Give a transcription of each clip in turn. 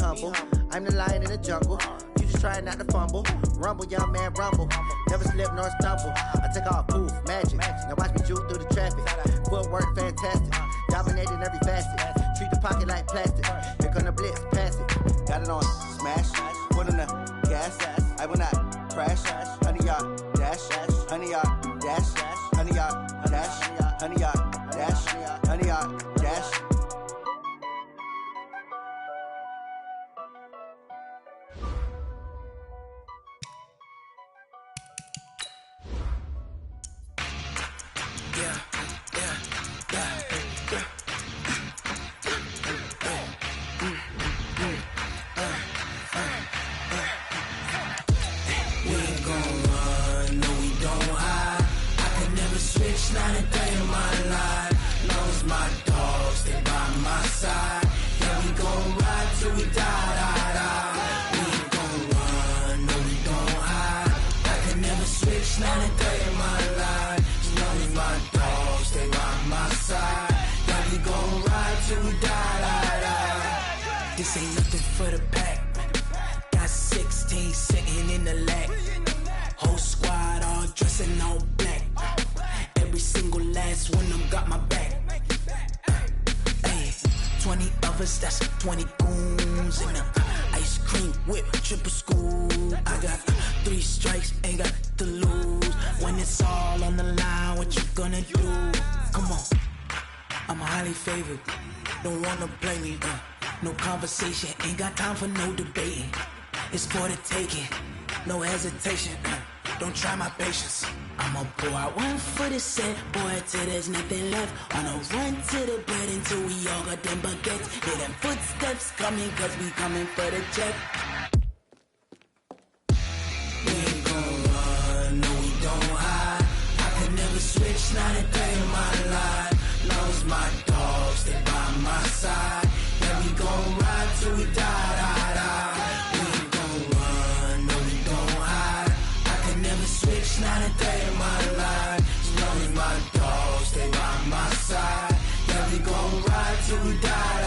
humble. I'm the lion in the jungle. You just trying not to fumble. Rumble, young man, rumble. Never slip nor stumble. I take off, poof, magic. Now watch me juke through the traffic. Footwork, fantastic. Dominating every facet. Treat the pocket like plastic. Here come the blitz, pass it. Got it on, smash. Put in the gas. I will not crash. 100-yard dash. 100-yard dash. 100-yard dash. 100-yard dash. 100-yard dash. Not a day in my life, long as my dogs stay by my side. Yeah, we gon' ride till we die. We ain't gon' run, no we don't hide. I can never switch, not a day in my life, as long as my dogs stay by my side. Yeah, we gon' ride till we die. This ain't nothing for the pack. Got 16 sitting in the lag. Whole squad all dressing all black. Every single last one of them got my back. Hey, 20 of us, that's 20 goons in the ice cream whip, triple scoop. I got 3 strikes, ain't got to lose. When it's all on the line, what you gonna do? Come on, I'm highly favored. Don't wanna play me, no conversation, ain't got time for no debating. It's for the taking, no hesitation. Don't try my patience. I'ma pour out one for the set, boy, till there's nothing left. Wanna run to the bread until we all got them baguettes. Hear them footsteps coming, cause we coming for the check. We ain't gon' run, no we don't hide. I can never switch, not a day in my life. Long as my dogs stay by my side. Yeah, we gon' ride till we die. We ain't gon' run, no we don't hide. I can never switch, not a day in my life. As long as my dogs stay by my side. Yeah, we gon' ride till we die.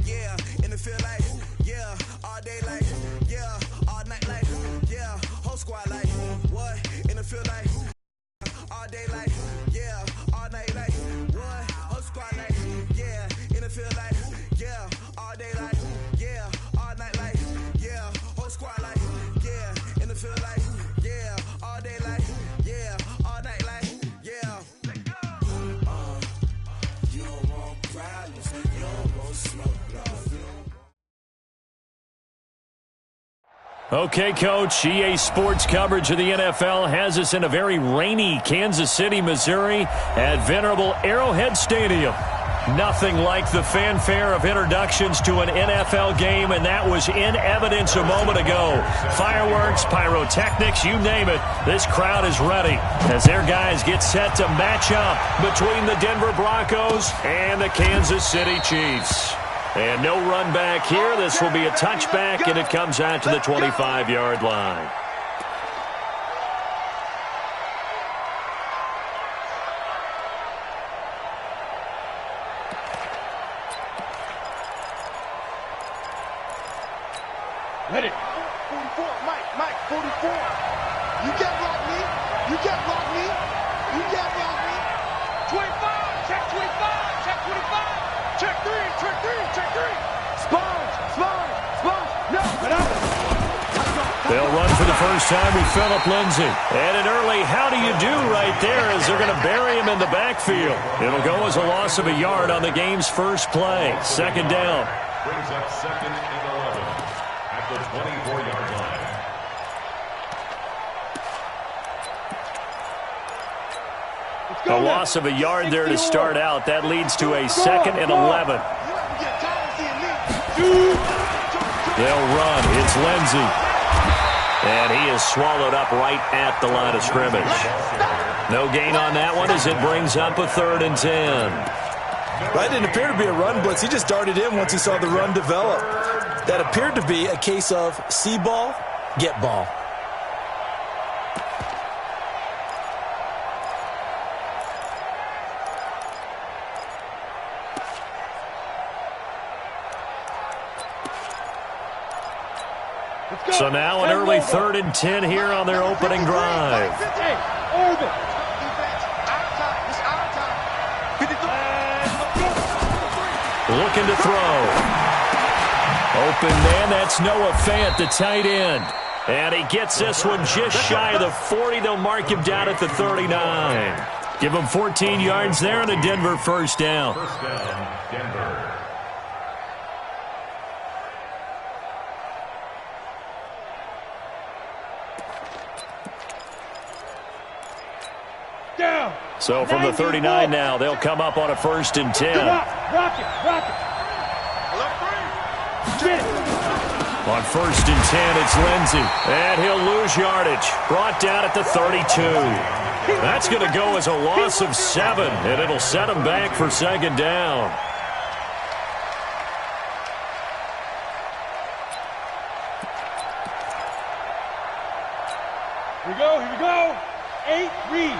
Yeah, in the field like, yeah, all day like, yeah, all night like, yeah, whole squad like, what? In the field like, all day like, yeah, all night like, what? Whole squad like, yeah, in the field like, yeah, all day like, yeah, all night like, yeah, whole squad like, yeah, in the field like, yeah, all day like, yeah, all night like, yeah. You don't want problems, you don't want smoke, Okay, Coach, EA Sports coverage of the NFL has us in a very rainy Kansas City, Missouri at venerable Arrowhead Stadium. Nothing like the fanfare of introductions to an NFL game, and that was in evidence a moment ago. Fireworks, pyrotechnics, you name it. This crowd is ready as their guys get set to match up between the Denver Broncos and the Kansas City Chiefs. And no run back here. This will be a touchback, and it comes out to the 25-yard line. Ready. 44, Mike, 44. You can't block me. You can't block me. You can't block me. 25, check 25, check 25. Check 3, check 3, check 3. Sponge. No, They'll run for the first time with Phillip Lindsay. And an early how do you do right there as they're going to bury him in the backfield. It'll go as a loss of a yard on the game's first play. Second down. Brings up second and 11 at the 24-yard line. A loss of a yard there to start out. That leads to a second and 11. They'll run. It's Lindsay. And he is swallowed up right at the line of scrimmage. No gain on that one as it brings up a 3rd and 10. That didn't appear to be a run blitz. He just darted in once he saw the run develop. That appeared to be a case of see ball, get ball. So now an early 3rd and 10 here on their opening drive. Looking to throw. Open man, that's Noah Fant, the tight end. And he gets this one just shy of the 40. They'll mark him down at the 39. Give him 14 yards there and a Denver first down. First down, Denver. So from the 39 now, they'll come up on a 1st and 10. On 1st and 10, it's Lindsey. And he'll lose yardage. Brought down at the 32. That's going to go as a loss of 7, and it'll set him back for 2nd down. Here we go. 8, read.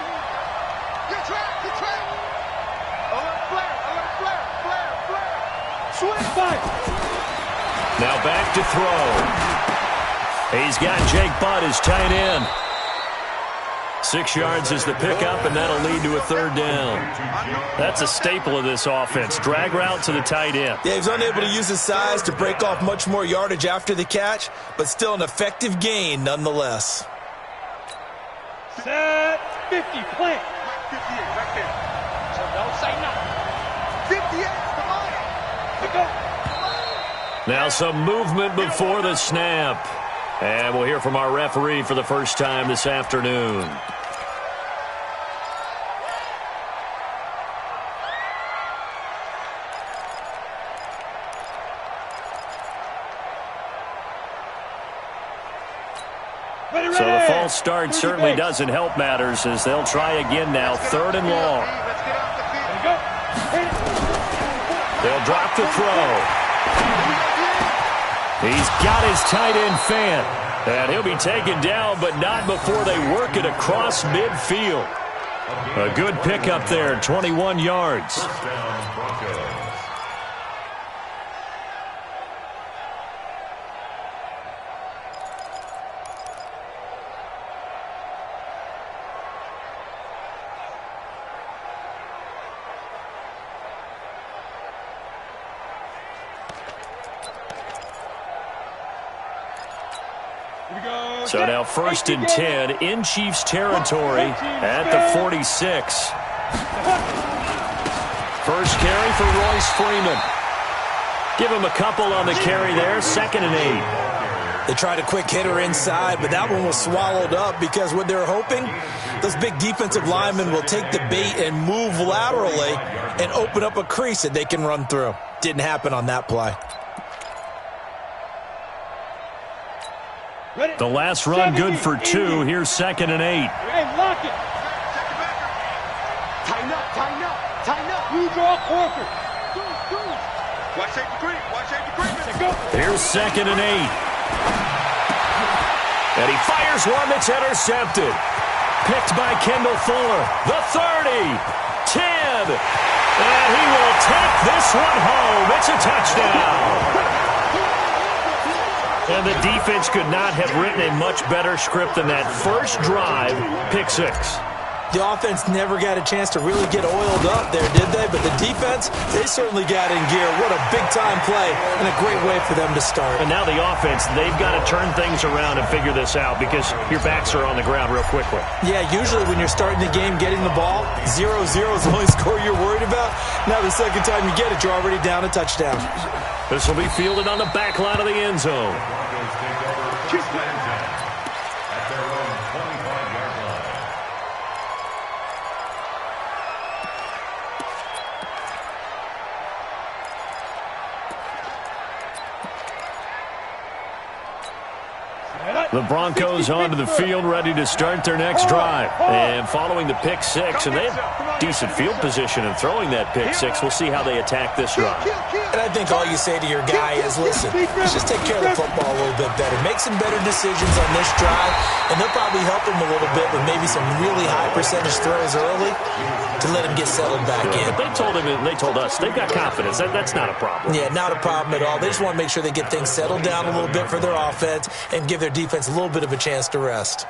Get track. Alert flare. Swing, fight. Now back to throw. He's got Jake Butt as tight end. 6 yards is the pickup, and that'll lead to a 3rd down. That's a staple of this offense. Drag route to the tight end. Yeah, he's unable to use his size to break off much more yardage after the catch, but still an effective gain nonetheless. Set 50, plant. 58 right there. So don't say nothing. 58, come on. Pick up. Now some movement before the snap. And we'll hear from our referee for the first time this afternoon. So the false start certainly doesn't help matters as they'll try again now, 3rd and long. They'll drop the throw. He's got his tight end Fant, and he'll be taken down, but not before they work it across midfield. A good pickup there, 21 yards. First down, Broncos. So now 1st and 10 in Chiefs territory at the 46. First carry for Royce Freeman. Give him a couple on the carry there, 2nd and 8. They tried a quick hitter inside, but that one was swallowed up because what they're hoping, those big defensive linemen will take the bait and move laterally and open up a crease that they can run through. Didn't happen on that play. The last run good for 2. Here's 2nd and 8. Hey, lock it. Tighten up. You draw Corker. Watch safety creep. Here's 2nd and 8. And he fires one that's intercepted. Picked by Kendall Fuller. The 30. 10. And he will take this one home. It's a touchdown. And the defense could not have written a much better script than that first drive, pick 6. The offense never got a chance to really get oiled up there, did they? But the defense, they certainly got in gear. What a big-time play and a great way for them to start. And now the offense, they've got to turn things around and figure this out because your backs are on the ground real quickly. Yeah, usually when you're starting the game, getting the ball, 0-0 is the only score you're worried about. Now the second time you get it, you're already down a touchdown. This will be fielded on the back line of the end zone. Broncos take over first and 10 at their own 25-yard line. The Broncos onto the field, ready to start their next drive. And following the pick six, and they have decent field position in throwing that pick six. We'll see how they attack this drive. And I think all you say to your guy is, listen, let's just take care of the football a little bit better. Make some better decisions on this drive, and they'll probably help him a little bit with maybe some really high percentage throws early to let him get settled back in. But they told him, and they told us, they've got confidence. That's not a problem. Yeah, not a problem at all. They just want to make sure they get things settled down a little bit for their offense and give their defense a little bit of a chance to rest.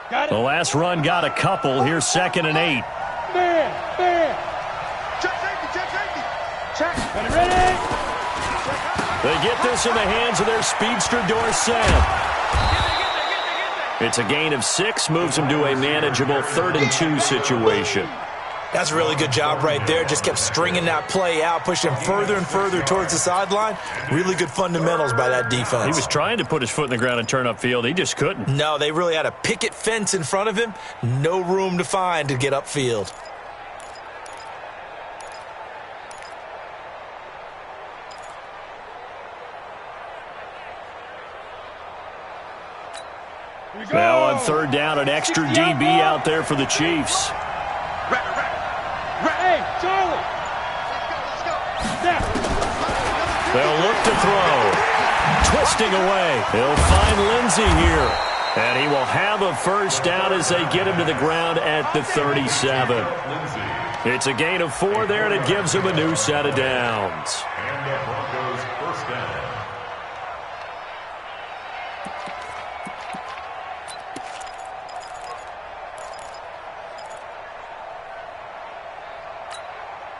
The last run got a couple. Here's 2nd and 8. Man. Check safety. Check. Ready. They get this in the hands of their speedster, Dorsett. It's a gain of 6, moves them to a manageable 3rd and 2 situation. That's a really good job right there. Just kept stringing that play out, pushing him further and further towards the sideline. Really good fundamentals by that defense. He was trying to put his foot in the ground and turn upfield. He just couldn't. No, they really had a picket fence in front of him. No room to find to get upfield. Now on 3rd down, an extra DB out there for the Chiefs. Hey, Charlie. Let's go. They'll look to throw. Twisting away. He'll find Lindsey here. And he will have a first down as they get him to the ground at the 37. It's a gain of 4 there, and it gives him a new set of downs. And the Broncos first down.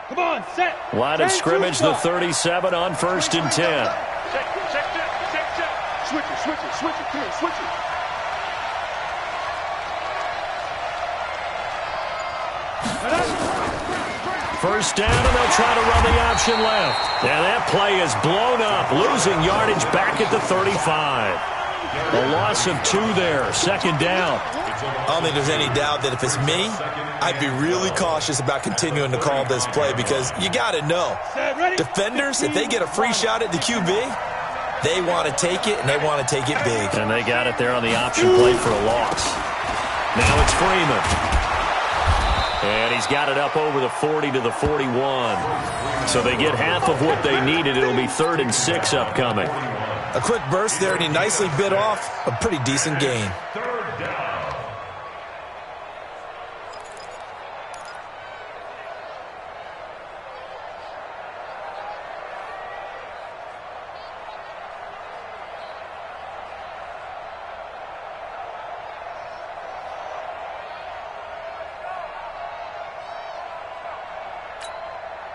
Come on, set. Line of scrimmage, the 37 on 1st and 10. Check. Switch it, kid, switch it. First down, and they'll try to run the option left. And that play is blown up, losing yardage back at the 35. A loss of 2 there, 2nd down. I don't think there's any doubt that if it's me, I'd be really cautious about continuing to call this play because you got to know, defenders, if they get a free shot at the QB, they want to take it, and they want to take it big. And they got it there on the option play for a loss. Now it's Freeman. And he's got it up over the 40 to the 41. So they get half of what they needed. It'll be 3rd and 6 upcoming. A quick burst there, and he nicely bit off a pretty decent gain.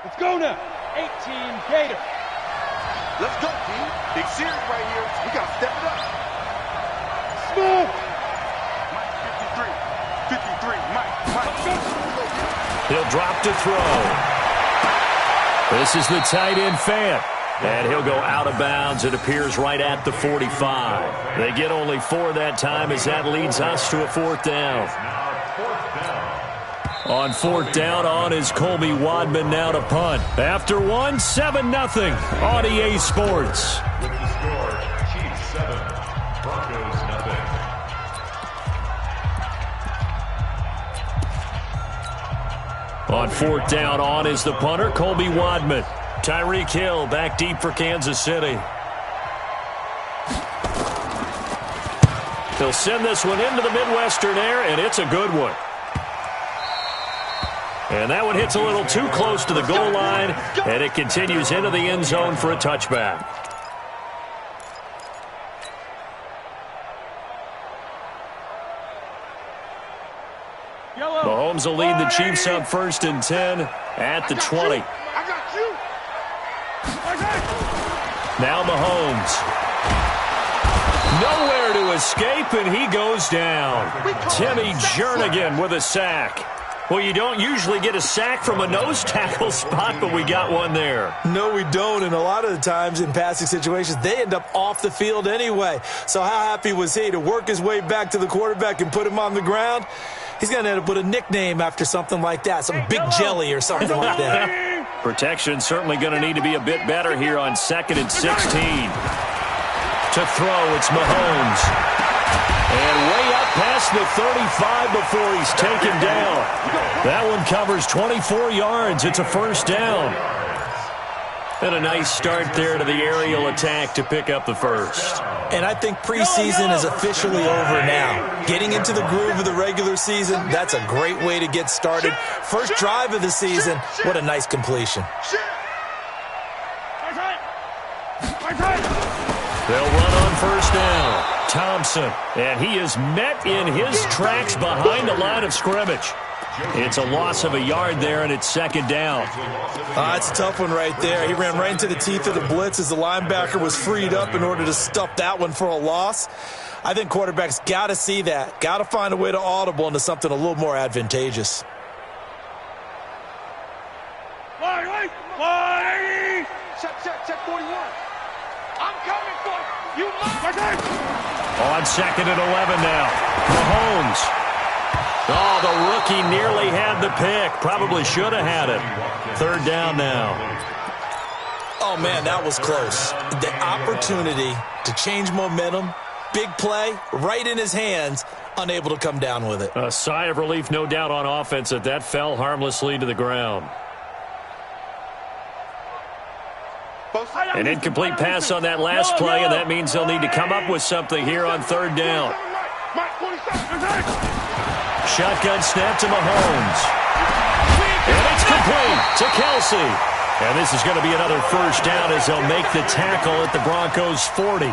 Let's go now. 18 Gator. Let's go, team. Big series right here. We got to step it up. Smooth. Mike 53. Mike. He'll drop to throw. This is the tight end Fant. And he'll go out of bounds. It appears right at the 45. They get only 4 that time as that leads us to a 4th down. On 4th down, on is Colby Wadman now to punt. After 1, 7-0 on EA Sports. With the score, Chiefs 7, Broncos 0. On 4th down, on is the punter, Colby Wadman. Tyreek Hill back deep for Kansas City. He'll send this one into the Midwestern air, and it's a good one. And that one hits a little too close to the goal line, and it continues into the end zone for a touchback. Mahomes will lead the Chiefs up 1st and 10 at the 20. I got you. Now Mahomes. Nowhere to escape, and he goes down. Timmy Jernigan with a sack. Well, you don't usually get a sack from a nose tackle spot, but we got one there. No, we don't, and a lot of the times in passing situations, they end up off the field anyway. So how happy was he to work his way back to the quarterback and put him on the ground? He's going to end up with a nickname after something like that, some Big Jelly or something like that. Protection certainly going to need to be a bit better here on 2nd and 16. To throw, it's Mahomes. And way up past the 35 before he's taken down. That one covers 24 yards. It's a first down. And a nice start there to the aerial attack to pick up the first. And I think preseason is officially over now. Getting into the groove of the regular season, that's a great way to get started. First drive of the season, what a nice completion. They'll run on first down. Thompson, and he is met in his tracks behind the line of scrimmage. It's a loss of a yard there, and it's second down. That's a tough one right there. He ran right into the teeth of the blitz as the linebacker was freed up in order to stuff that one for a loss. I think quarterbacks got to see that. Got to find a way to audible into something a little more advantageous. Check 41. I'm coming for you. On 2nd and 11 now. Mahomes. Oh, the rookie nearly had the pick. Probably should have had it. Third down now. Oh, man, that was close. The opportunity to change momentum, big play, right in his hands, unable to come down with it. A sigh of relief, no doubt, on offense that fell harmlessly to the ground. An incomplete pass on that last play, and that means they'll need to come up with something here on third down. Shotgun snap to Mahomes. And it's complete to Kelsey. And this is going to be another first down as they'll make the tackle at the Broncos' 40.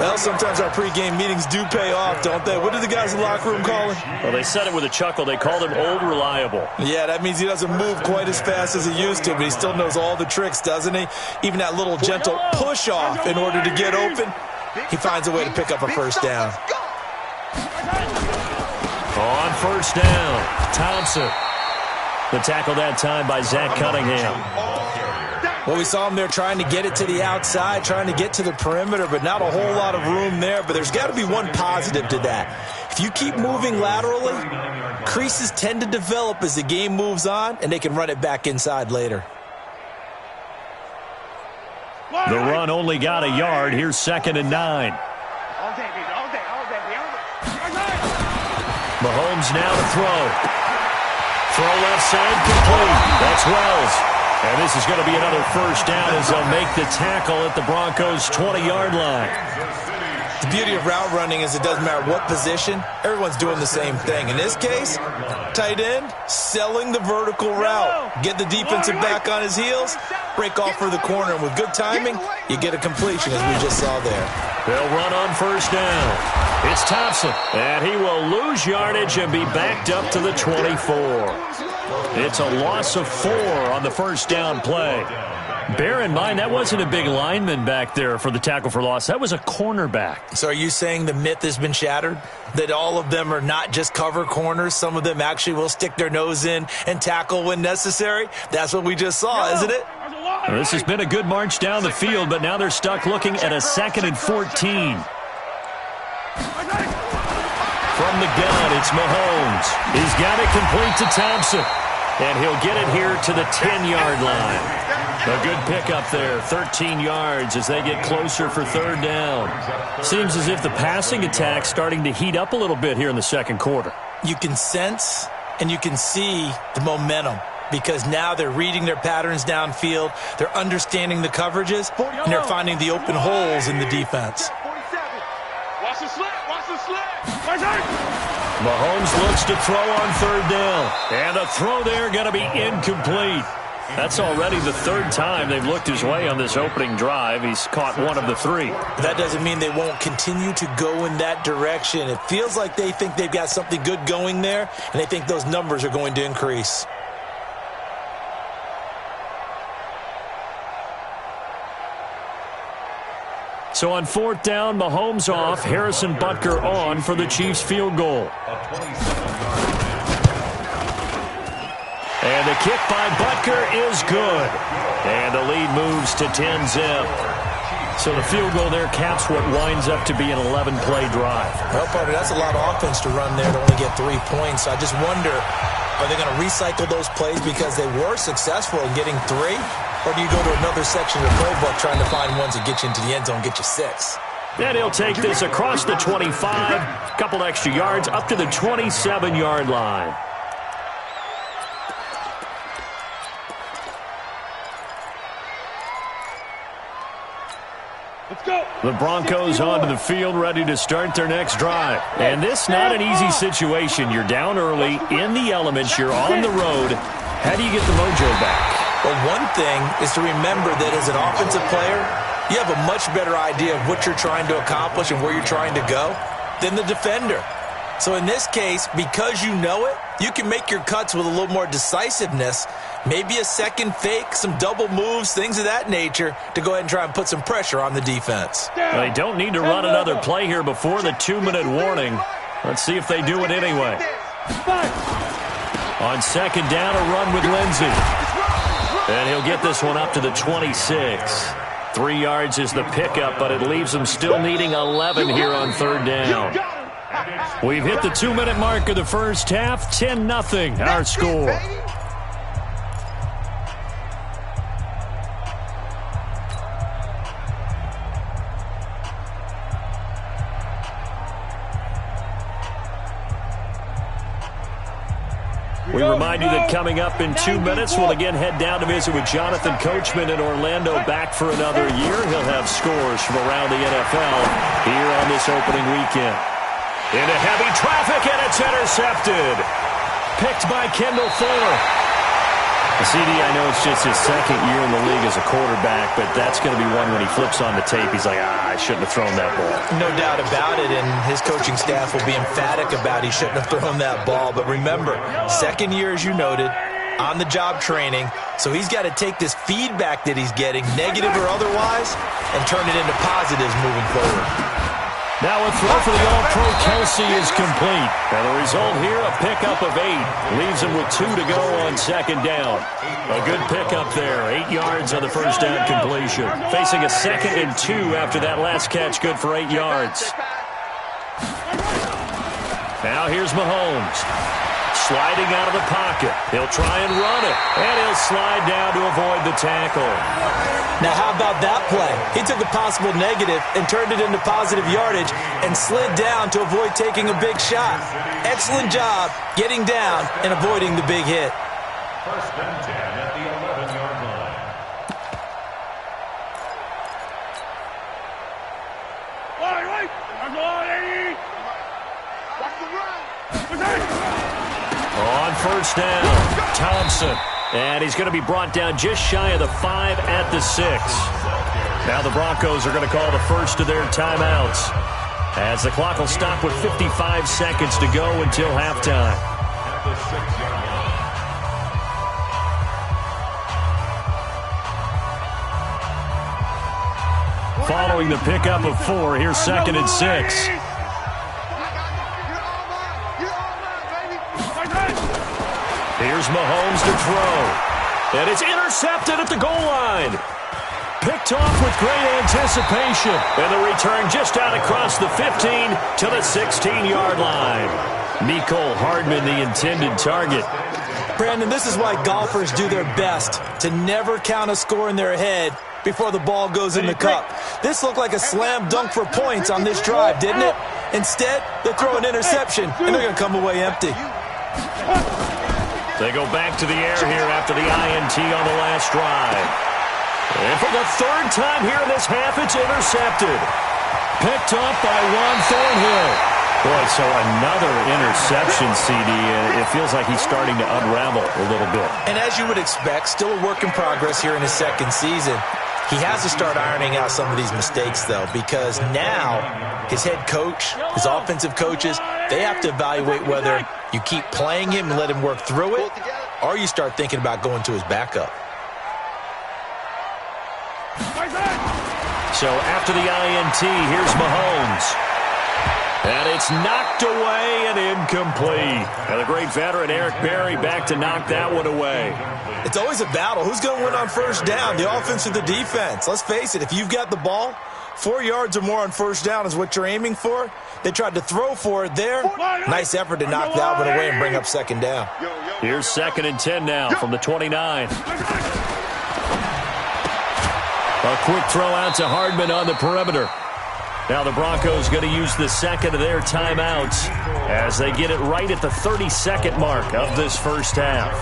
Well, sometimes our pregame meetings do pay off, don't they? What did the guys in the locker room call him? Well, they said it with a chuckle. They called him Old Reliable. Yeah, that means he doesn't move quite as fast as he used to, but he still knows all the tricks, doesn't he? Even that little gentle push-off in order to get open, he finds a way to pick up a first down. On first down, Thompson. The tackle that time by Zach Cunningham. Well, we saw him there trying to get it to the outside, trying to get to the perimeter, but not a whole lot of room there. But there's got to be one positive to that. If you keep moving laterally, creases tend to develop as the game moves on, and they can run it back inside later. The run only got a yard. Here's 2nd and 9. Mahomes now to throw. Throw left side, complete. That's Wells. And this is going to be another first down as they'll make the tackle at the Broncos' 20-yard line. The beauty of route running is it doesn't matter what position, everyone's doing the same thing. In this case, tight end, selling the vertical route. Get the defensive back on his heels, break off for the corner, and with good timing, you get a completion as we just saw there. They'll run on first down. It's Thompson, and he will lose yardage and be backed up to the 24. It's a loss of 4 on the first down play. Bear in mind, that wasn't a big lineman back there for the tackle for loss. That was a cornerback. So are you saying the myth has been shattered? That all of them are not just cover corners? Some of them actually will stick their nose in and tackle when necessary? That's what we just saw, isn't it? Well, this has been a good march down the field, but now they're stuck looking at a 2nd and 14. From the gun, it's Mahomes. He's got it complete to Thompson. And he'll get it here to the 10-yard line. A good pickup there, 13 yards as they get closer for third down. Seems as if the passing attack's starting to heat up a little bit here in the second quarter. You can sense and you can see the momentum because now they're reading their patterns downfield, they're understanding the coverages, and they're finding the open holes in the defense. Watch the slip, watch the slip. Mahomes looks to throw on third down. And the throw there going to be incomplete. That's already the third time they've looked his way on this opening drive. He's caught one of the 3. That doesn't mean they won't continue to go in that direction. It feels like they think they've got something good going there, and they think those numbers are going to increase. So on fourth down, Mahomes off, Harrison Butker on for the Chiefs field goal. And the kick by Butker is good. And the lead moves to 10-zip. So the field goal there caps what winds up to be an 11-play drive. Well, partner, that's a lot of offense to run there to only get 3 points. So I just wonder, are they going to recycle those plays because they were successful in getting 3? Or do you go to another section of the playbook trying to find ones that get you into the end zone, get you 6? And he'll take this across the 25, a couple extra yards, up to the 27-yard line. Let's go. The Broncos onto the field, ready to start their next drive. And this not an easy situation. You're down early, in the elements, you're on the road. How do you get the mojo back? Well, one thing is to remember that as an offensive player, you have a much better idea of what you're trying to accomplish and where you're trying to go than the defender. So in this case, because you know it, you can make your cuts with a little more decisiveness, maybe a second fake, some double moves, things of that nature, to go ahead and try and put some pressure on the defense. They don't need to run another play here before the 2-minute warning. Let's see if they do it anyway. On second down, a run with Lindsey. And he'll get this one up to the 26. 3 yards is the pickup, but it leaves them still needing 11 here on third down. We've hit the 2-minute mark of the first half. 10-0 our score. We remind you that coming up in 2 minutes, we'll again head down to visit with Jonathan Coachman in Orlando, back for another year. He'll have scores from around the NFL here on this opening weekend. Into heavy traffic, and it's intercepted. Picked by Kendall Fuller. CD, I know it's just his second year in the league as a quarterback, but that's going to be one when he flips on the tape, he's like, I shouldn't have thrown that ball. No doubt about it, and his coaching staff will be emphatic about he shouldn't have thrown that ball. But remember, second year, as you noted, on-the-job training, so he's got to take this feedback that he's getting, negative or otherwise, and turn it into positives moving forward. Now a throw for the All-Pro Kelsey is complete. And the result here, a pickup of 8. Leaves him with 2 to go on second down. A good pickup there. 8 yards on the first down completion. Facing a 2nd and 2 after that last catch, good for 8 yards. Now here's Mahomes. Sliding out of the pocket. He'll try and run it. And he'll slide down to avoid the tackle. Now, how about that play? He took a possible negative and turned it into positive yardage and slid down to avoid taking a big shot. Excellent job getting down and avoiding the big hit. First and 10 at the 11-yard line. On first down, Thompson. And he's going to be brought down just shy of the 5 at the 6. Now the Broncos are going to call the first of their timeouts, as the clock will stop with 55 seconds to go until halftime. At the 6-yard line. Following the pickup of 4, here's 2nd and 6. Here's Mahomes to throw. And it's intercepted at the goal line. Picked off with great anticipation. And the return just out across the 15 to the 16-yard line. Mecole Hardman, the intended target. Brandon, this is why golfers do their best to never count a score in their head before the ball goes in the cup. This looked like a slam dunk for points on this drive, didn't it? Instead, they throw an interception, and they're going to come away empty. They go back to the air here after the INT on the last drive. And for the 3rd time here in this half, it's intercepted. Picked up by Juan Thornhill. Boy, so another interception, CD. It feels like he's starting to unravel a little bit. And as you would expect, still a work in progress here in his 2nd season. He has to start ironing out some of these mistakes, though, because now his head coach, his offensive coaches, they have to evaluate whether you keep playing him and let him work through it, or you start thinking about going to his backup. So after the INT, here's Mahomes. And it's knocked away and incomplete. And the great veteran Eric Berry back to knock that one away. It's always a battle. Who's going to win on first down, the offense or the defense? Let's face it, if you've got the ball, 4 yards or more on first down is what you're aiming for. They tried to throw for it there. Nice effort to knock that one away and bring up second down. Here's 2nd and 10 now from the 29. A quick throw out to Hardman on the perimeter. Now the Broncos going to use the second of their timeouts as they get it right at the 32nd mark of this first half.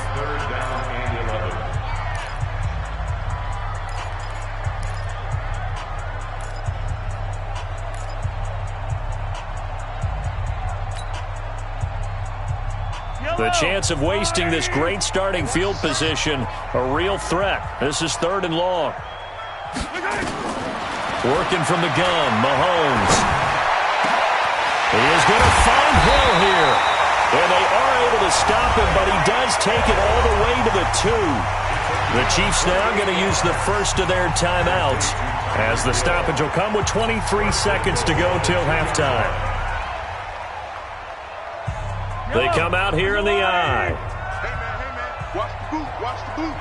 The chance of wasting this great starting field position, a real threat. This is 3rd and long. Working from the gun, Mahomes. He is going to find Hill here. And they are able to stop him, but he does take it all the way to the 2. The Chiefs now going to use the first of their timeouts as the stoppage will come with 23 seconds to go till halftime. They come out here in the eye. Hey, man. Watch the boot. Watch the boot.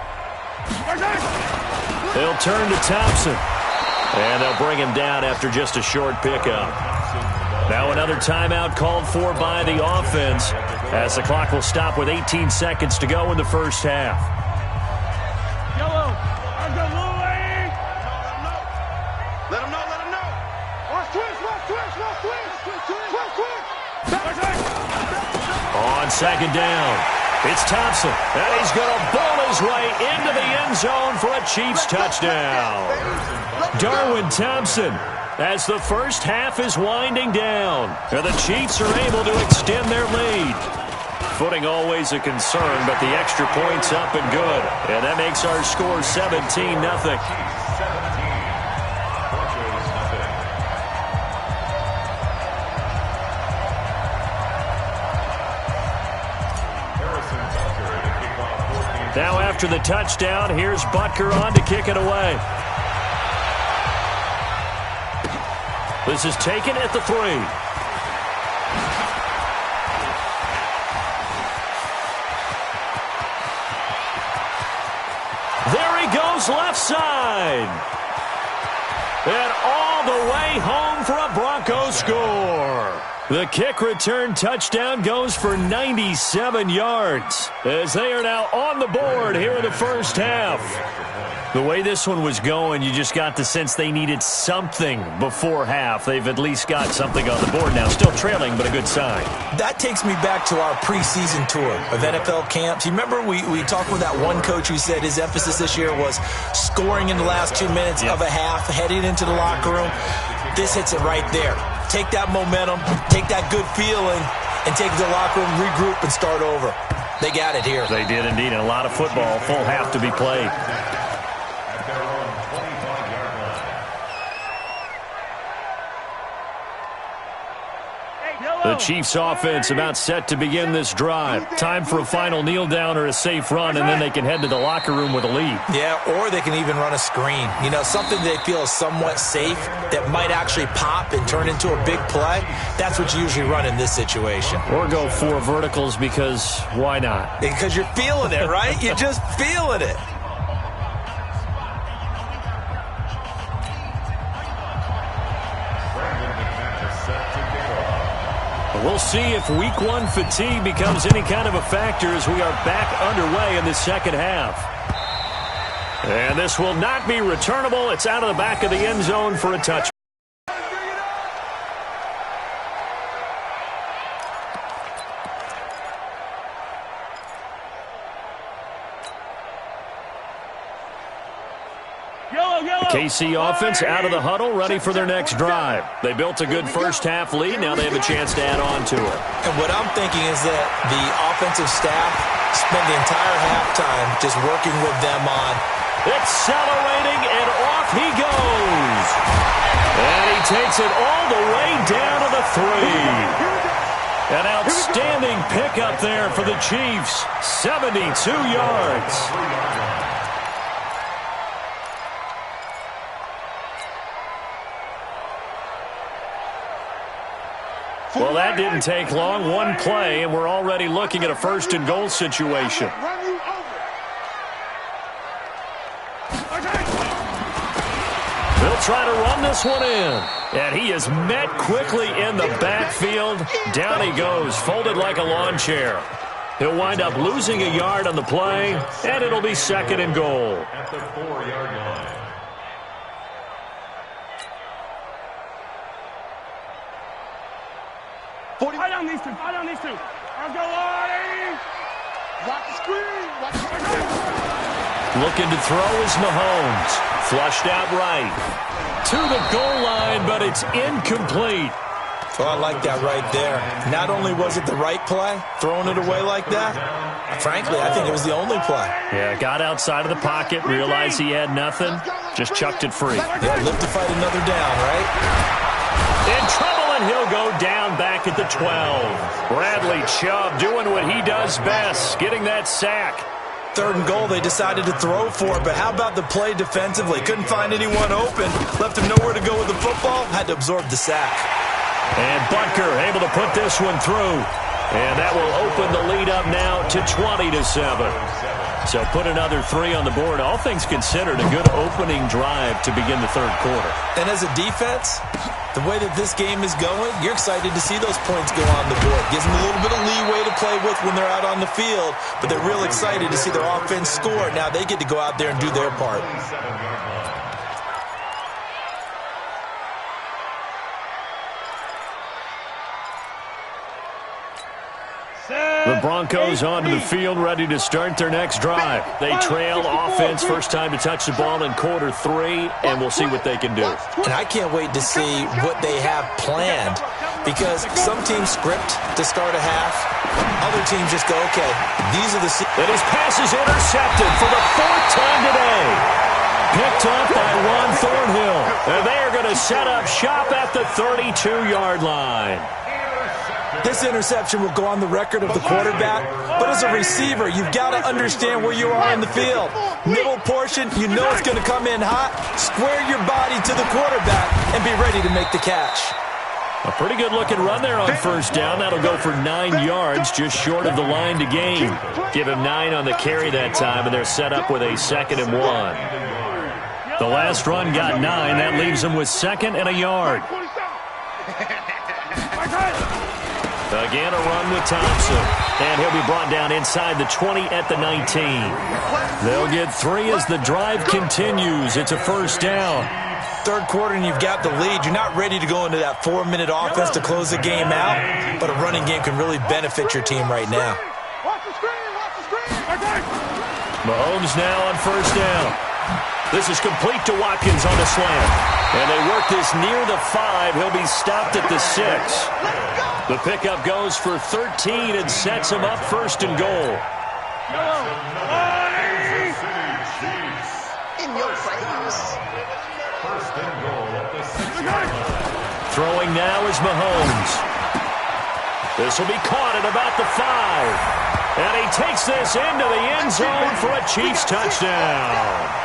They'll turn to Thompson. And they'll bring him down after just a short pickup. Now another timeout called for by the offense as the clock will stop with 18 seconds to go in the first half. Yellow. I'm the Louie. Let him know. Watch twist. On second down, it's Thompson. And he's going to bowl his way into the end zone for a Chiefs touchdown. Darwin Thompson as the first half is winding down. And the Chiefs are able to extend their lead. Footing always a concern, but the extra point's up and good. And that makes our score 17-0. Now after the touchdown, here's Butker on to kick it away. This is taken at the 3. There he goes left side. And all the way home for a Broncos score. The kick return touchdown goes for 97 yards as they are now on the board here in the first half. The way this one was going, you just got the sense they needed something before half. They've at least got something on the board now. Still trailing, but a good sign. That takes me back to our preseason tour of NFL camps. You remember we talked with that one coach who said his emphasis this year was scoring in the last 2 minutes of a half, heading into the locker room. This hits it right there. Take that momentum, take that good feeling, and take it to the locker room, regroup, and start over. They got it here. They did indeed, and a lot of football, full half to be played. The Chiefs offense about set to begin this drive. Time for a final kneel down or a safe run, and then they can head to the locker room with a lead. Yeah, or they can even run a screen. You know, something they feel is somewhat safe that might actually pop and turn into a big play. That's what you usually run in this situation. Or go 4 verticals because why not? Because you're feeling it, right? You're just feeling it. We'll see if week 1 fatigue becomes any kind of a factor as we are back underway in the second half. And this will not be returnable. It's out of the back of the end zone for a touchback. KC offense out of the huddle, ready for their next drive. They built a good first half lead. Now they have a chance to add on to it. And what I'm thinking is that the offensive staff spent the entire halftime just working with them on accelerating, and off he goes. And he takes it all the way down to the 3. An outstanding pickup there for the Chiefs. 72 yards. Well, that didn't take long. One play, and we're already looking at a first-and-goal situation. They'll try to run this one in. And he is met quickly in the backfield. Down he goes, folded like a lawn chair. He'll wind up losing a yard on the play, and it'll be second and goal. At the 4-yard line. Fight on these two. Fight on these two. Let's go, Lordy. Watch the screen. Watch the screen. Looking to throw is Mahomes. Flushed out right. To the goal line, but it's incomplete. Well, I like that right there. Not only was it the right play, throwing it away like that, frankly, I think it was the only play. Yeah, got outside of the pocket, realized he had nothing, just chucked it free. Yeah, live to fight another down, right? In trouble, and he'll go down back at the 12. Bradley Chubb doing what he does best, getting that sack. Third and goal, they decided to throw for it, but how about the play defensively? Couldn't find anyone open, left him nowhere to go with the football, had to absorb the sack. And Butker able to put this one through. And that will open the lead up now to 20-7. So put another 3 on the board. All things considered, a good opening drive to begin the third quarter. And as a defense, the way that this game is going, you're excited to see those points go on the board. Gives them a little bit of leeway to play with when they're out on the field, but they're real excited to see their offense score. Now they get to go out there and do their part. The Broncos onto the field, ready to start their next drive. They trail offense, first time to touch the ball in quarter 3, and we'll see what they can do. And I can't wait to see what they have planned, because some teams script to start a half. Other teams just go, okay, these are the... And his pass is intercepted for the 4th time today. Picked up by Juan Thornhill. And they are going to set up shop at the 32-yard line. This interception will go on the record of the quarterback, but as a receiver, you've got to understand where you are in the field. Middle portion, you know it's going to come in hot. Square your body to the quarterback and be ready to make the catch. A pretty good-looking run there on first down. That'll go for 9 yards, just short of the line to gain. Give him 9 on the carry that time, and they're set up with a 2nd and 1. The last run got 9. That leaves them with 2nd and a yard. Again, a run with Thompson. And he'll be brought down inside the 20 at the 19. They'll get 3 as the drive continues. It's a first down. Third quarter and you've got the lead. You're not ready to go into that 4-minute offense to close the game out, but a running game can really benefit your team right now. Mahomes now on first down. This is complete to Watkins on the slant. And they work this near the 5. He'll be stopped at the 6. The pickup goes for 13 and sets him up first and goal. In your face. First and goal at the 6-yard line. Throwing now is Mahomes. This will be caught at about the 5. And he takes this into the end zone for a Chiefs touchdown.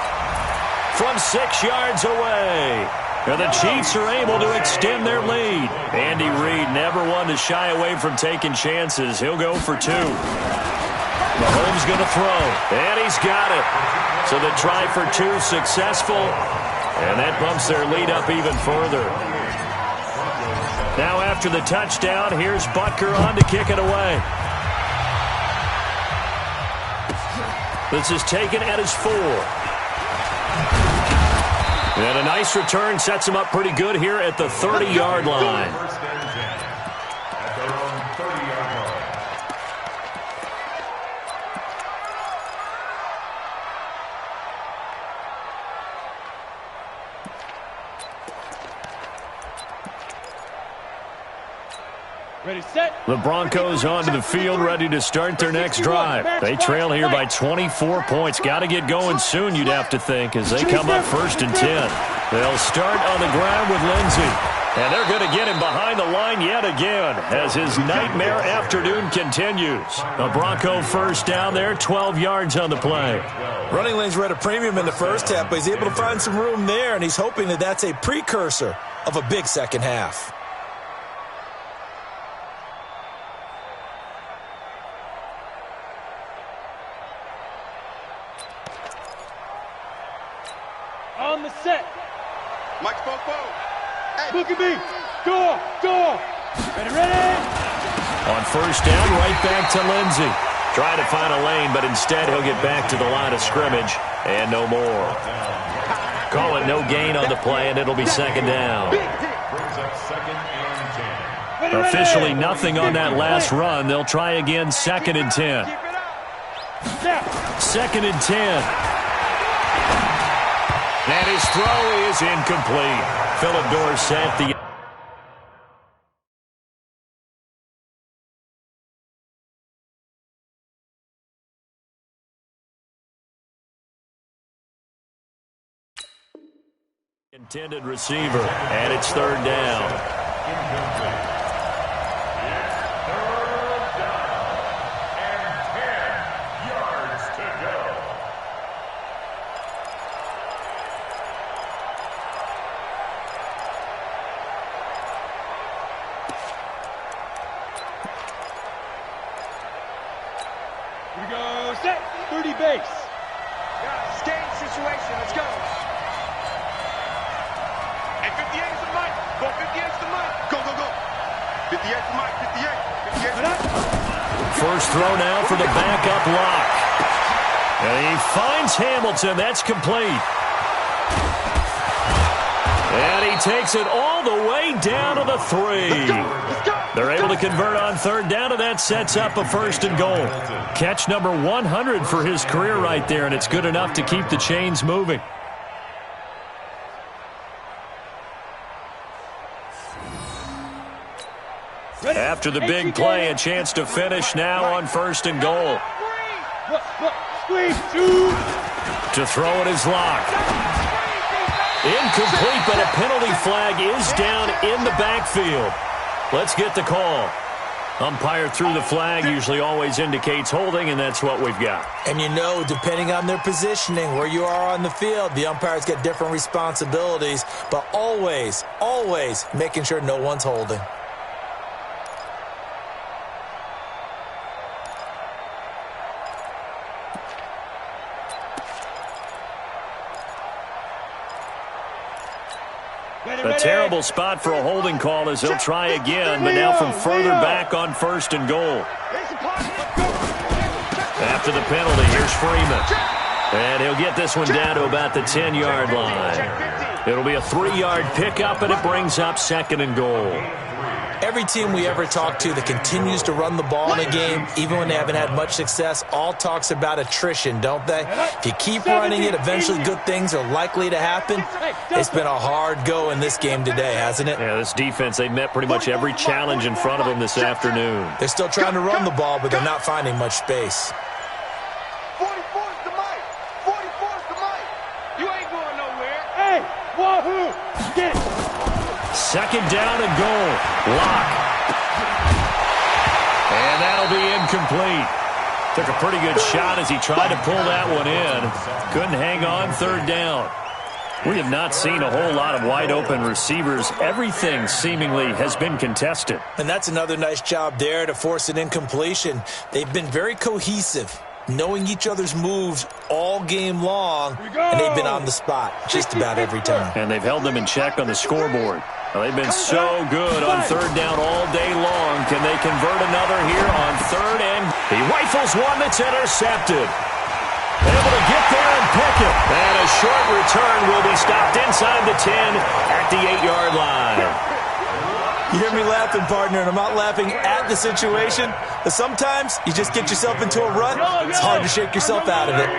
From 6 yards away. And the Chiefs are able to extend their lead. Andy Reid never one to shy away from taking chances. He'll go for 2. Mahomes going to throw. And he's got it. So the try for 2 successful. And that bumps their lead up even further. Now after the touchdown, here's Butker on to kick it away. This is taken at his 4. And a nice return sets him up pretty good here at the 30-yard line. First and 10 at their own 30-yard line. Ready, set. The Broncos onto the field, ready to start their next drive. They trail here by 24 points. Got to get going soon, you'd have to think, as they come up first and 10. They'll start on the ground with Lindsey. And they're going to get him behind the line yet again as his nightmare afternoon continues. A Bronco first down there, 12 yards on the play. Running lanes were at a premium in the first half, but he's able to find some room there, and he's hoping that that's a precursor of a big second half. on the set. Mike, four. Hey. Look at me. Door. Ready. On first down, right back to Lindsey. Trying to find a lane, but instead he'll get back to the line of scrimmage and no more. Call it no gain on the play, and it'll be second down. Officially nothing on that last run. They'll try again, second and 10. Second and 10. And his throw is incomplete. Philip Dorsett, the intended receiver, and it's third down. Here we go, set, 30 base. Skate situation, let's go. Hey, 58 is the mic. Go, 58 is the mic. Go. 58 is the mic. 58. First throw now for the backup lock. And he finds Hamilton. That's complete. And he takes it all the way down to the 3. They're able to convert on third down, and that sets up a first and goal. Catch number 100 for his career right there, and it's good enough to keep the chains moving. After the big play, a chance to finish now on first and goal. To throw it is locked. Incomplete, but a penalty flag is down in the backfield. Let's get the call. Umpire threw the flag, usually always indicates holding, and that's what we've got. And you know, depending on their positioning, where you are on the field, the umpires get different responsibilities, but always making sure no one's holding. A terrible spot for a holding call as he'll try again, but now from further back on first and goal. After the penalty, here's Freeman. And he'll get this one down to about the 10-yard line. It'll be a 3-yard pickup, and it brings up second and goal. Every team we ever talk to that continues to run the ball in a game, even when they haven't had much success, all talks about attrition, don't they? If you keep running it, eventually good things are likely to happen. It's been a hard go in this game today, hasn't it? Yeah, this defense, they met pretty much every challenge in front of them this afternoon. They're still trying to run the ball, but they're not finding much space. 44 is the mic. 44 is the mic. You ain't going nowhere. Hey, wahoo! Get it. Second down and goal. Lock. And that'll be incomplete. Took a pretty good shot as he tried to pull that one in. Couldn't hang on third down. We have not seen a whole lot of wide-open receivers. Everything seemingly has been contested. And that's another nice job there to force an incompletion. They've been very cohesive, knowing each other's moves all game long, and they've been on the spot just about every time. And they've held them in check on the scoreboard. Well, they've been so good on third down all day long. Can they convert another here on third? And he rifles one that's intercepted. Able to get there and pick it. And a short return will be stopped inside the 10 at the 8-yard line. You hear me laughing, partner, and I'm not laughing at the situation, but sometimes you just get yourself into a rut. It's hard to shake yourself out of it.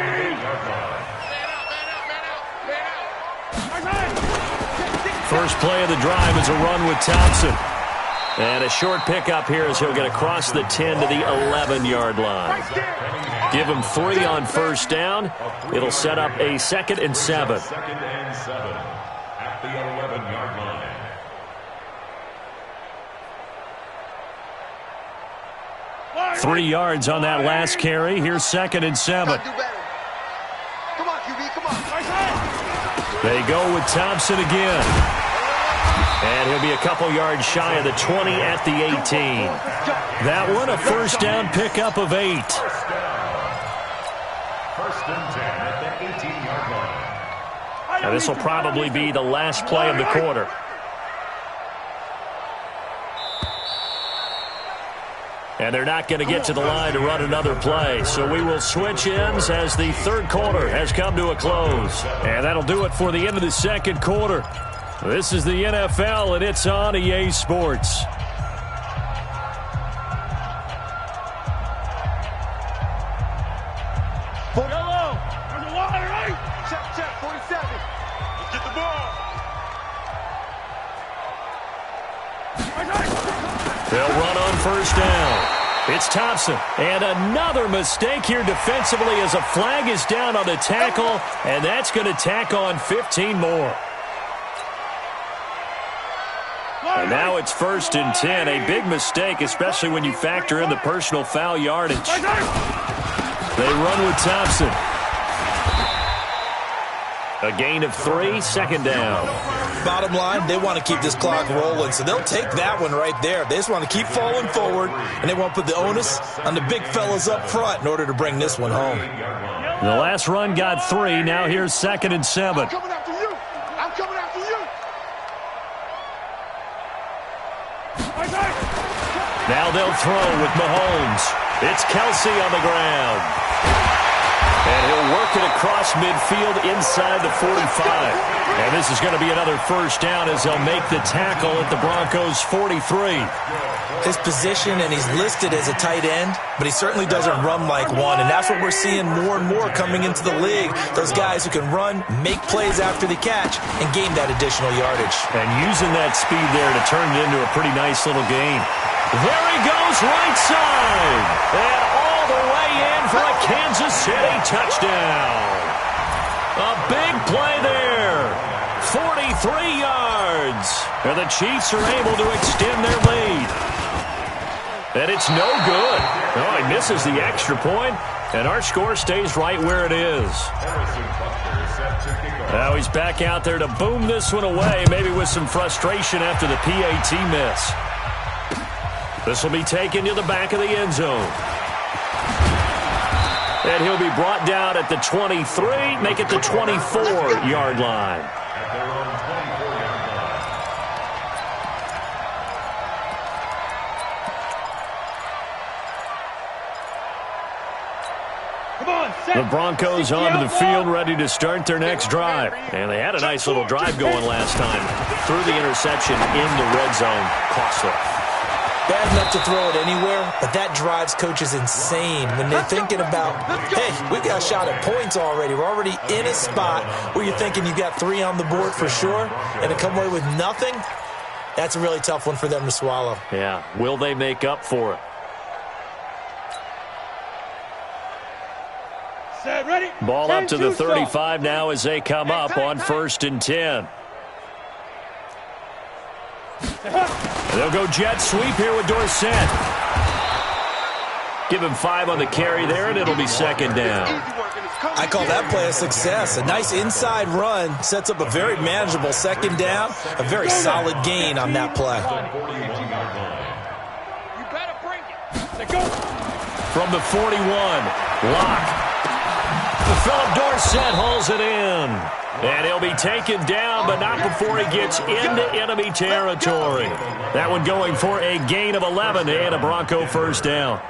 First play of the drive is a run with Thompson. And a short pickup here as he'll get across the 10 to the 11-yard line. Give him 3 on first down. It'll set up a 2nd and 7. 2nd and 7 at the 11-yard line. 3 yards on that last carry. Here's 2nd and 7. Come on, QB, come on. They go with Thompson again. And he'll be a couple yards shy of the 20 at the 18. That one, a first down pickup of 8. First and 10 at the 18-yard line. And this will probably be the last play of the quarter. And they're not going to get to the line to run another play. So we will switch ends as the third quarter has come to a close. And that'll do it for the end of the second quarter. This is the NFL, and it's on EA Sports. Yellow, there's a wire, right? Check, 47. Let's get the ball. They'll run on first down. It's Thompson. And another mistake here defensively as a flag is down on the tackle, and that's going to tack on 15 more. And now it's 1st and 10. A big mistake, especially when you factor in the personal foul yardage. They run with Thompson. A gain of 3, second down. Bottom line, they want to keep this clock rolling, so they'll take that one right there. They just want to keep falling forward, and they want to put the onus on the big fellas up front in order to bring this one home. The last run got 3. Now here's 2nd and 7. I'm coming after you. I'm coming after you. Now they'll throw with Mahomes. It's Kelsey on the ground. And he'll work it across midfield inside the 45. And this is going to be another first down as they'll make the tackle at the Broncos' 43. His position, and he's listed as a tight end, but he certainly doesn't run like one, and that's what we're seeing more and more coming into the league. Those guys who can run, make plays after the catch, and gain that additional yardage. And using that speed there to turn it into a pretty nice little gain. There he goes, right side. And all the way in for a Kansas City touchdown. A big play there. 43 yards. And the Chiefs are able to extend their lead. And it's no good. Oh, he misses the extra point, and our score stays right where it is. Now he's back out there to boom this one away, maybe with some frustration after the PAT miss. This will be taken to the back of the end zone. And he'll be brought down at the 23, make it the 24-yard line. The Broncos onto the field, ready to start their next drive. And they had a nice little drive going last time. Threw the interception in the red zone. Costly. Bad enough to throw it anywhere, but that drives coaches insane when they're thinking about, hey, we've got a shot at points already. We're already in a spot where you're thinking you got 3 on the board for sure, and to come away with nothing, that's a really tough one for them to swallow. Yeah. Will they make up for it? Ball up to the 35 now as they come up on 1st and 10. They'll go jet sweep here with Dorsett. Give him 5 on the carry there, and it'll be 2nd down. I call that play a success. A nice inside run sets up a very manageable 2nd down. A very solid gain on that play. You better bring it. Go. From the 41, Locke. Philip Dorsett hauls it in. And he'll be taken down, but not before he gets into enemy territory. That one going for a gain of 11 and a Bronco first down.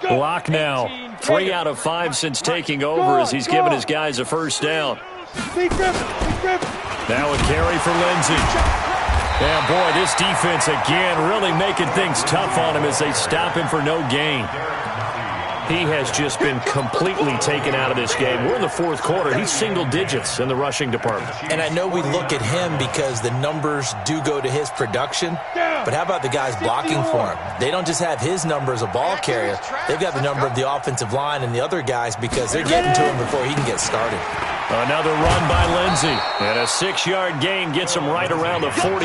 Locke now 3 out of 5 since taking over as he's given his guys a first down. Now a carry for Lindsey. Yeah, boy, this defense again really making things tough on him as they stop him for no gain. He has just been completely taken out of this game. We're in the 4th quarter. He's single digits in the rushing department. And I know we look at him because the numbers do go to his production, but how about the guys blocking for him? They don't just have his number as a ball carrier. They've got the number of the offensive line and the other guys because they're getting to him before he can get started. Another run by Lindsey. And a 6-yard gain gets him right around the 43.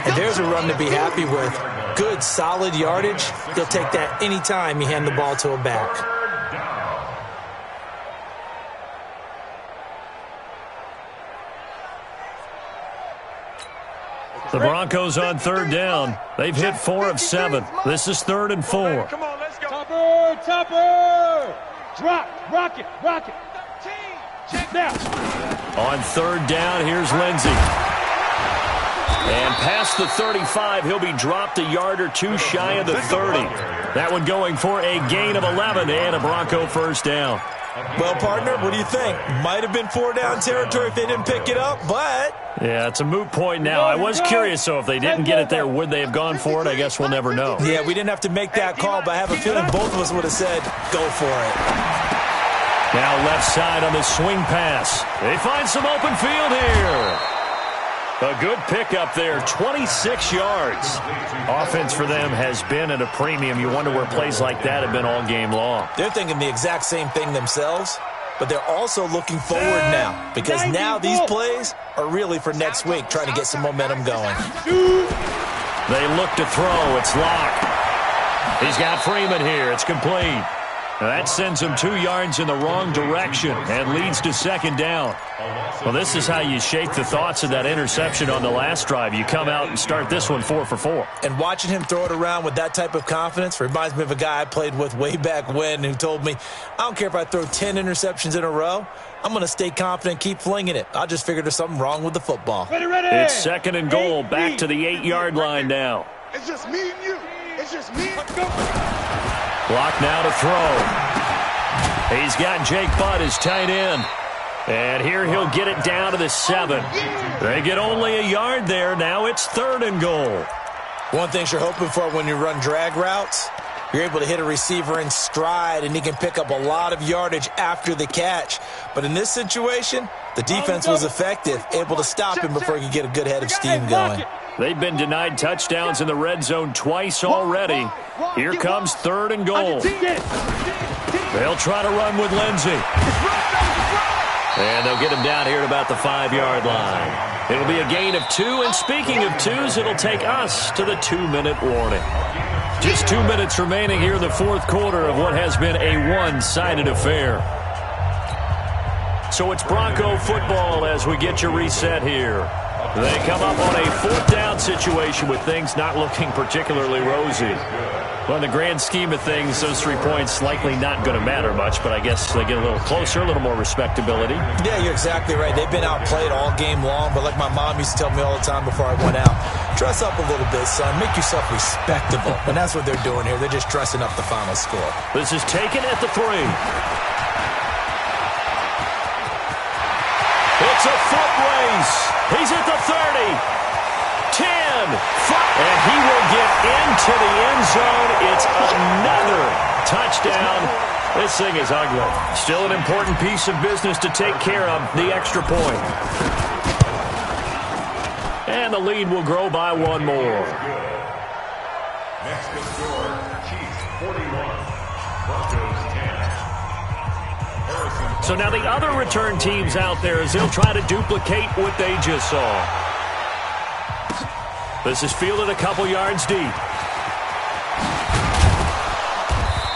And there's a run to be happy with. Good, solid yardage. He'll take that anytime you hand the ball to a back. The Broncos on third down. They've hit 4 of 7. This is 3rd and 4. Come on, let's go. Topper. Drop. Rock it. Check now. On third down, here's Lindsey. And past the 35, he'll be dropped a yard or two shy of the 30. That one going for a gain of 11 and a Bronco first down. Well, partner, what do you think? Might have been 4-down territory if they didn't pick it up, but... Yeah, it's a moot point now. I was curious, though, if they didn't get it there, would they have gone for it? I guess we'll never know. Yeah, we didn't have to make that call, but I have a feeling both of us would have said, go for it. Now left side on the swing pass. They find some open field here. A good pickup there, 26 yards. Offense for them has been at a premium. You wonder where plays like that have been all game long. They're thinking the exact same thing themselves, but they're also looking forward now because now these plays are really for next week, trying to get some momentum going. They look to throw. It's Locke. He's got Freeman here. It's complete. Now that sends him 2 yards in the wrong direction and leads to second down. Well, this is how you shake the thoughts of that interception on the last drive. You come out and start this one 4 for 4. And watching him throw it around with that type of confidence reminds me of a guy I played with way back when who told me, I don't care if I throw 10 interceptions in a row. I'm going to stay confident, keep flinging it. I just figured there's something wrong with the football. Ready. It's second and goal, back to the 8-yard line now. It's just me and you. It's just me. Let's go. Block now to throw. He's got Jake Butt as tight end. And here he'll get it down to the 7. They get only a yard there. Now it's 3rd and goal. One thing you're hoping for when you run drag routes, you're able to hit a receiver in stride, and he can pick up a lot of yardage after the catch. But in this situation, the defense was effective, able to stop him before he could get a good head of steam going. They've been denied touchdowns in the red zone twice already. Here comes 3rd and goal. They'll try to run with Lindsey. And they'll get him down here at about the 5-yard line. It'll be a gain of 2, and speaking of 2s, it'll take us to the 2-minute warning. Just 2 minutes remaining here in the 4th quarter of what has been a one-sided affair. So it's Bronco football as we get you reset here. They come up on a 4th down situation with things not looking particularly rosy. Well, in the grand scheme of things, those 3 points likely not going to matter much, but I guess they get a little closer, a little more respectability. Yeah, you're exactly right. They've been outplayed all game long, but like my mom used to tell me all the time before I went out, dress up a little bit, son. Make yourself respectable. And that's what they're doing here. They're just dressing up the final score. This is taken at the 3. It's a foot race. He's at the 30. 10, 5, and he will get into the end zone. It's another touchdown. This thing is ugly. Still an important piece of business to take care of, the extra point. And the lead will grow by 1 more. Next to score, Chiefs 41, Broncos 10. So now the other return teams out there as they'll try to duplicate what they just saw. This is fielded a couple yards deep.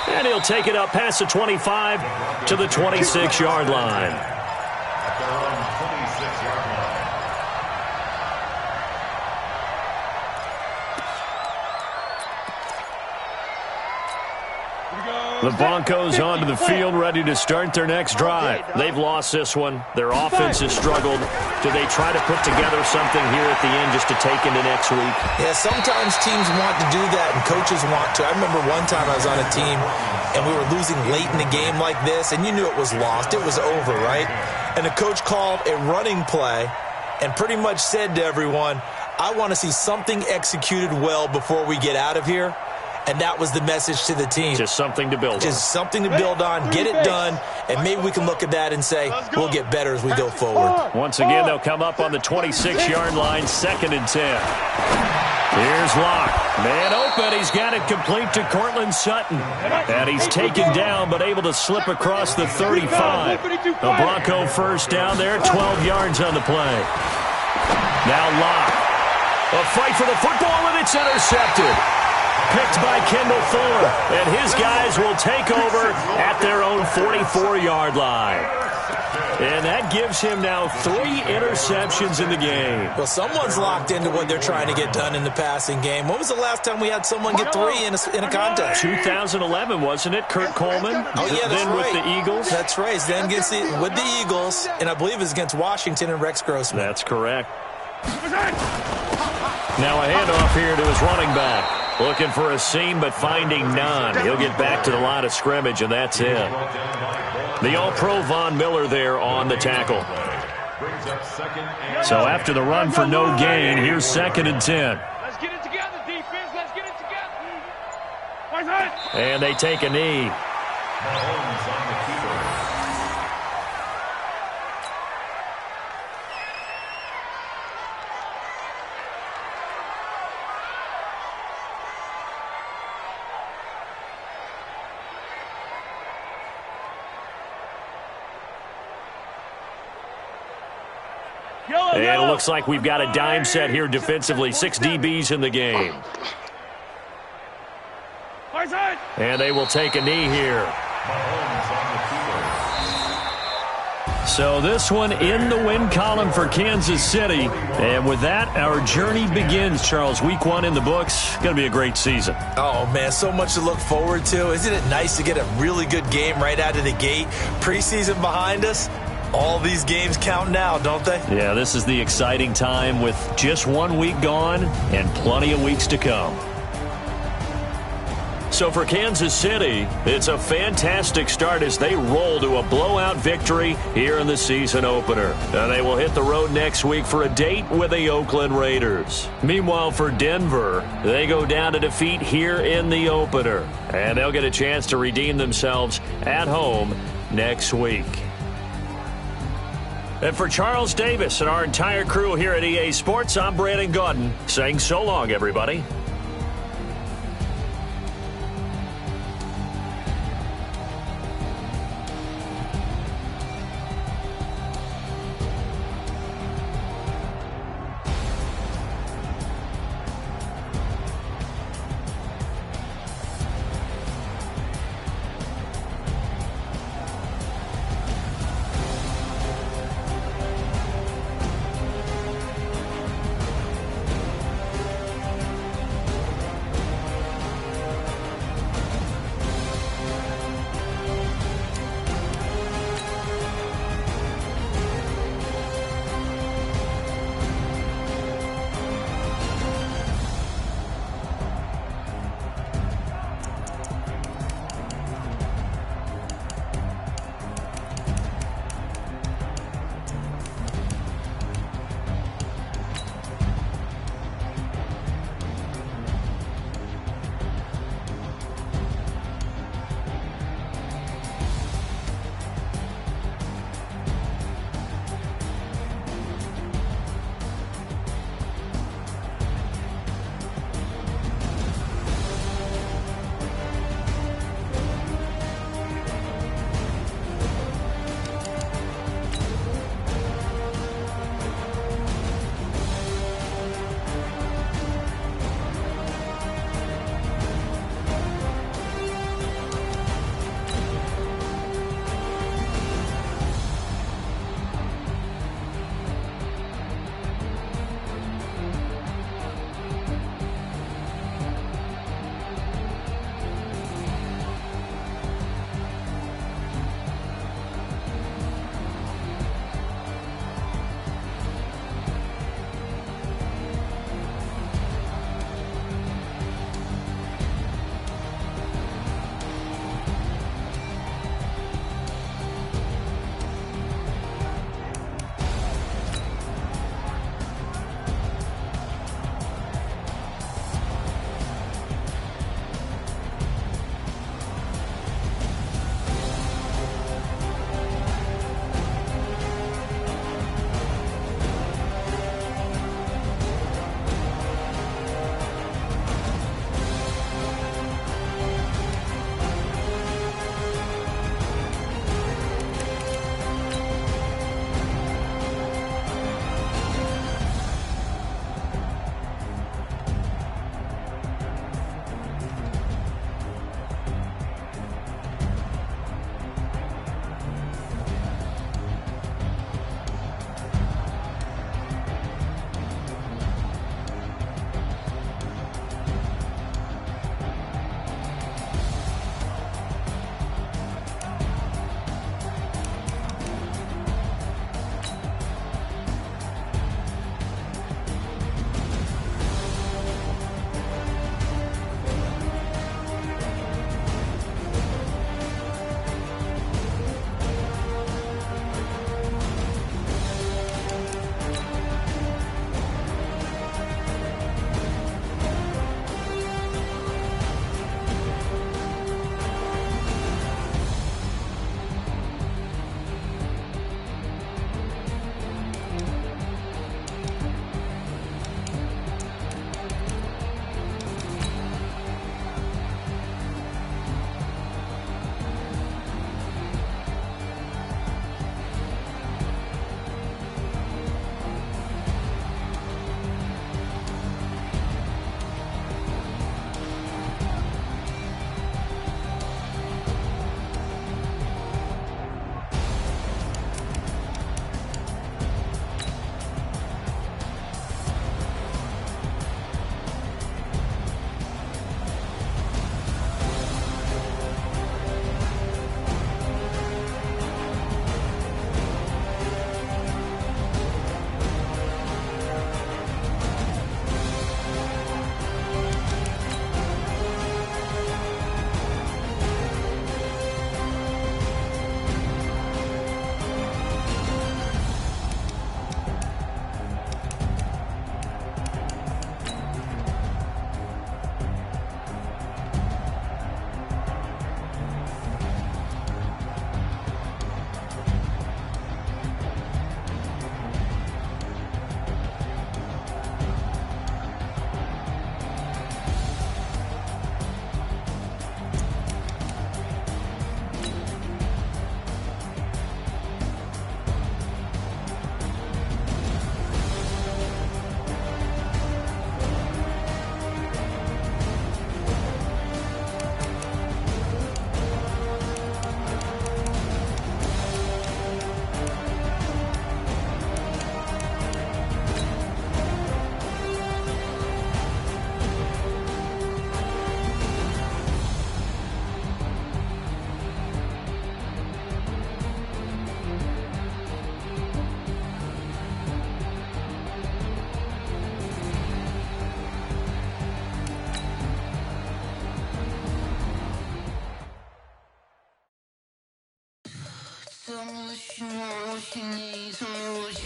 And he'll take it up past the 25 to the 26-yard line. At their own 26-yard line. The Broncos onto the field, ready to start their next drive. They've lost this one. Their offense has struggled. Do they try to put together something here at the end just to take into next week? Yeah, sometimes teams want to do that and coaches want to. I remember one time I was on a team and we were losing late in the game like this, and you knew it was lost. It was over, right? And the coach called a running play and pretty much said to everyone, I want to see something executed well before we get out of here. And that was the message to the team. Just something to build on. Just something to build on, get it done, and maybe we can look at that and say, we'll get better as we go forward. Once again, they'll come up on the 26-yard line, 2nd and 10. Here's Locke. Man open. He's got it complete to Cortland Sutton. And he's taken down, but able to slip across the 35. The Bronco first down there, 12 yards on the play. Now Locke. A fight for the football, and it's intercepted. Picked by Kendall Fuller, and his guys will take over at their own 44-yard line. And that gives him now 3 interceptions in the game. Well, someone's locked into what they're trying to get done in the passing game. When was the last time we had someone get 3 in a contest? 2011, wasn't it? Kurt Coleman? Oh, yeah, that's then right. with the Eagles? That's right. Then with the Eagles, and I believe it's against Washington and Rex Grossman. That's correct. Now a handoff here to his running back. Looking for a seam, but finding none. He'll get back to the line of scrimmage, and that's it. The All-Pro Von Miller there on the tackle. So after the run for no gain, here's 2nd and 10. Let's get it together, defense. Let's get it together. And they take a knee. And it looks like we've got a dime set here defensively. 6 DBs in the game. And they will take a knee here. So this one in the win column for Kansas City. And with that, our journey begins, Charles. Week 1 in the books. Going to be a great season. Oh, man, so much to look forward to. Isn't it nice to get a really good game right out of the gate? Preseason behind us. All these games count now, don't they? Yeah, this is the exciting time with just 1 week gone and plenty of weeks to come. So for Kansas City, it's a fantastic start as they roll to a blowout victory here in the season opener. And they will hit the road next week for a date with the Oakland Raiders. Meanwhile, for Denver, they go down to defeat here in the opener. And they'll get a chance to redeem themselves at home next week. And for Charles Davis and our entire crew here at EA Sports, I'm Brandon Gaudin saying so long, everybody. Tell me what you want, what you need, tell me what